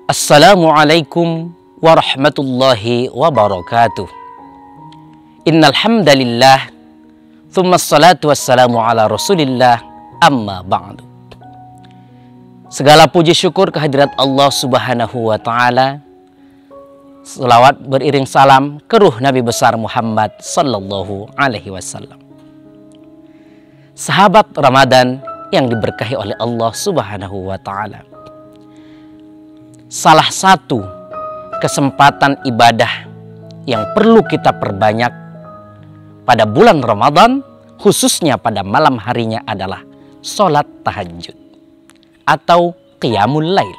Assalamualaikum warahmatullahi wabarakatuh. Innal hamdalillah, tsumma assalatu wassalamu ala Rasulillah, amma ba'du. Segala puji syukur kehadirat Allah Subhanahu wa taala. Selawat beriring salam ke ruh Nabi besar Muhammad sallallahu alaihi wasallam. Sahabat Ramadan yang diberkahi oleh Allah Subhanahu wa taala. Salah satu kesempatan ibadah yang perlu kita perbanyak pada bulan Ramadan, khususnya pada malam harinya adalah sholat tahajud atau qiyamul lail.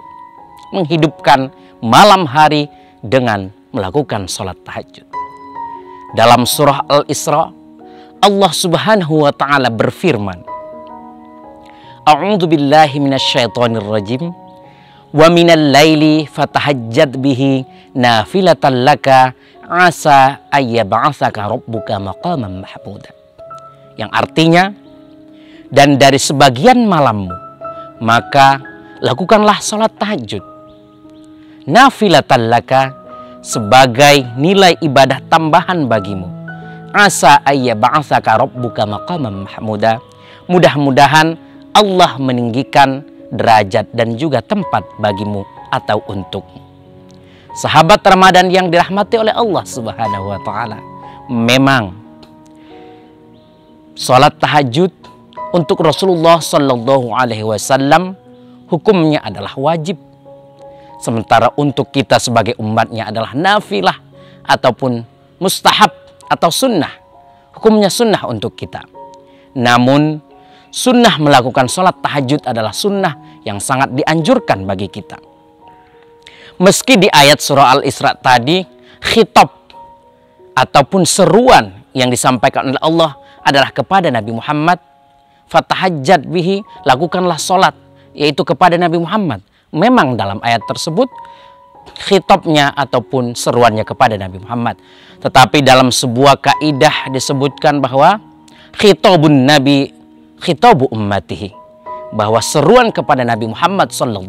Menghidupkan malam hari dengan melakukan sholat tahajud. Dalam surah Al-Isra, Allah Subhanahu wa ta'ala berfirman, A'udzu billahi minasyaitonir rajim. Wa minal laili fatahajjad bihi nafilatan laka asa ayyab'atsaka rabbuka maqaman mahmuda. Yang artinya, dan dari sebagian malammu maka lakukanlah salat tahajud nafilatan laka, sebagai nilai ibadah tambahan bagimu. Asa ayyab'atsaka rabbuka maqaman mahmuda. Mudah-mudahan Allah meninggikan derajat dan juga tempat bagimu atau untukmu. Sahabat Ramadan yang dirahmati oleh Allah Subhanahu wa ta'ala, memang sholat tahajud untuk Rasulullah Sallallahu Alaihi Wasallam hukumnya adalah wajib, sementara untuk kita sebagai umatnya adalah nafilah ataupun mustahab atau sunnah. Hukumnya sunnah untuk kita. Namun sunnah melakukan sholat tahajud adalah sunnah yang sangat dianjurkan bagi kita. Meski di ayat surah Al-Isra tadi, khitab ataupun seruan yang disampaikan oleh Allah adalah kepada Nabi Muhammad. Fatahajjad bihi, lakukanlah sholat, yaitu kepada Nabi Muhammad. Memang dalam ayat tersebut khitabnya ataupun seruannya kepada Nabi Muhammad. Tetapi dalam sebuah kaidah disebutkan bahwa khitabun Nabi khitabu ummatihi, bahwa seruan kepada Nabi Muhammad SAW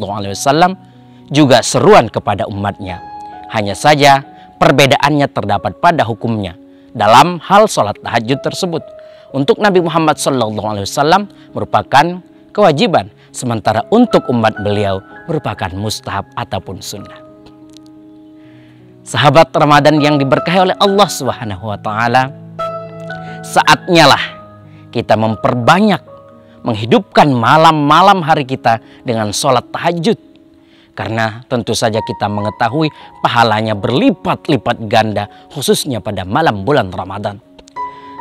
juga seruan kepada umatnya. Hanya saja perbedaannya terdapat pada hukumnya dalam hal sholat tahajud tersebut. Untuk Nabi Muhammad SAW merupakan kewajiban, sementara untuk umat beliau merupakan mustahab ataupun sunnah. Sahabat Ramadan yang diberkahi oleh Allah Subhanahu wa ta'ala, saatnya lah kita memperbanyak menghidupkan malam-malam hari kita dengan sholat tahajud. Karena tentu saja kita mengetahui pahalanya berlipat-lipat ganda, khususnya pada malam bulan Ramadan.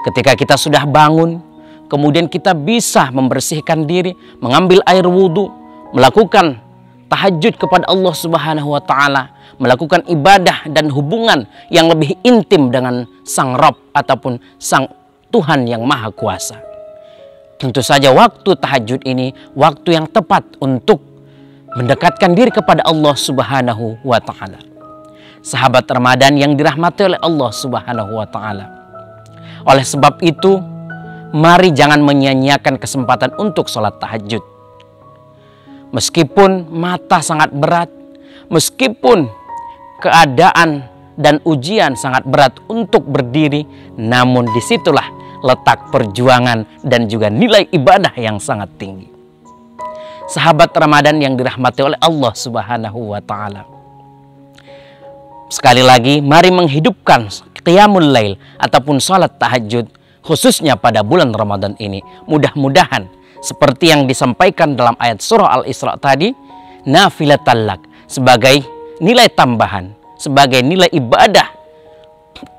Ketika kita sudah bangun, kemudian kita bisa membersihkan diri, mengambil air wudhu, melakukan tahajud kepada Allah Subhanahu wa ta'ala, melakukan ibadah dan hubungan yang lebih intim dengan Sang Rabb ataupun Sang Tuhan yang Maha Kuasa. Tentu saja waktu tahajud ini waktu yang tepat untuk mendekatkan diri kepada Allah Subhanahu wa ta'ala. Sahabat Ramadan yang dirahmati oleh Allah Subhanahu wa ta'ala. Oleh sebab itu, mari jangan menyia-nyiakan kesempatan untuk sholat tahajud. Meskipun mata sangat berat, meskipun keadaan dan ujian sangat berat untuk berdiri, namun disitulah letak perjuangan dan juga nilai ibadah yang sangat tinggi. Sahabat Ramadan yang dirahmati oleh Allah Subhanahu wa ta'ala. Sekali lagi, mari menghidupkan qiyamul lail ataupun salat tahajud khususnya pada bulan Ramadan ini. Mudah-mudahan seperti yang disampaikan dalam ayat surah Al-Isra tadi, nafilatan lak, sebagai nilai tambahan, sebagai nilai ibadah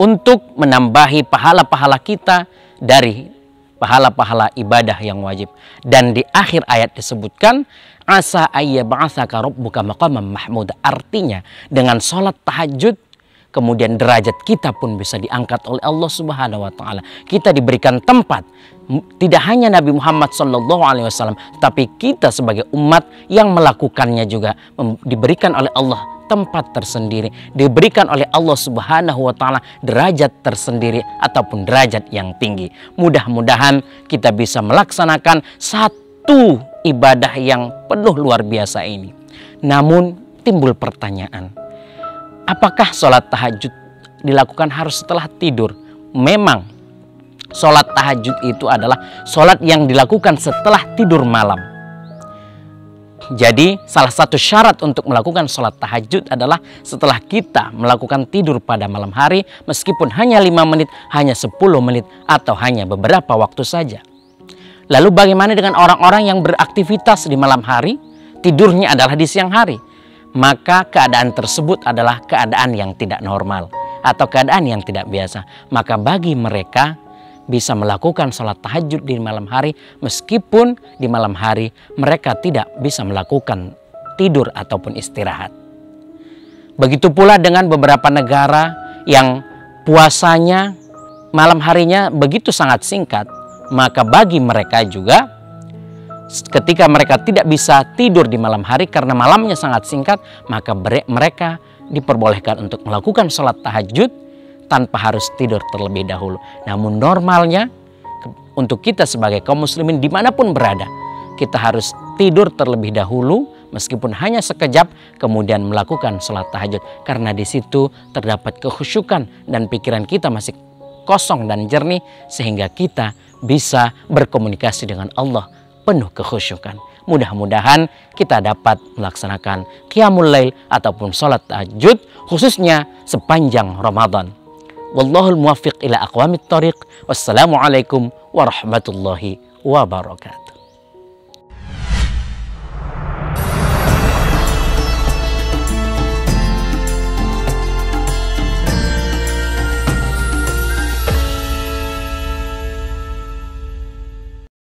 untuk menambahi pahala-pahala kita dari pahala-pahala ibadah yang wajib. Dan di akhir ayat disebutkan asa ayyab'atsaka rabbuka maqaman mahmuda. Artinya dengan sholat tahajud kemudian derajat kita pun bisa diangkat oleh Allah Subhanahu wa ta'ala. Kita diberikan tempat, tidak hanya Nabi Muhammad SAW, tapi kita sebagai umat yang melakukannya juga diberikan oleh Allah tempat tersendiri, diberikan oleh Allah Subhanahu wa ta'ala derajat tersendiri ataupun derajat yang tinggi. Mudah-mudahan kita bisa melaksanakan satu ibadah yang penuh luar biasa ini. Namun timbul pertanyaan, apakah sholat tahajud dilakukan harus setelah tidur? Memang sholat tahajud itu adalah sholat yang dilakukan setelah tidur malam. Jadi salah satu syarat untuk melakukan sholat tahajud adalah setelah kita melakukan tidur pada malam hari, meskipun hanya 5 menit, hanya 10 menit, atau hanya beberapa waktu saja. Lalu bagaimana dengan orang-orang yang beraktivitas di malam hari, tidurnya adalah di siang hari? Maka keadaan tersebut adalah keadaan yang tidak normal atau keadaan yang tidak biasa. Maka bagi mereka bisa melakukan sholat tahajud di malam hari, meskipun di malam hari mereka tidak bisa melakukan tidur ataupun istirahat. Begitu pula dengan beberapa negara yang puasanya malam harinya begitu sangat singkat, maka bagi mereka juga ketika mereka tidak bisa tidur di malam hari karena malamnya sangat singkat, maka mereka diperbolehkan untuk melakukan sholat tahajud tanpa harus tidur terlebih dahulu. Namun normalnya untuk kita sebagai kaum muslimin dimanapun berada, kita harus tidur terlebih dahulu meskipun hanya sekejap, kemudian melakukan sholat tahajud. Karena di situ terdapat kekhusyukan dan pikiran kita masih kosong dan jernih, sehingga kita bisa berkomunikasi dengan Allah penuh kekhusyukan. Mudah-mudahan kita dapat melaksanakan qiyamul lail ataupun sholat tahajud khususnya sepanjang Ramadan. Wallahul muwaffiq ila aqwamit thoriq. Wassalamualaikum warahmatullahi wabarakatuh.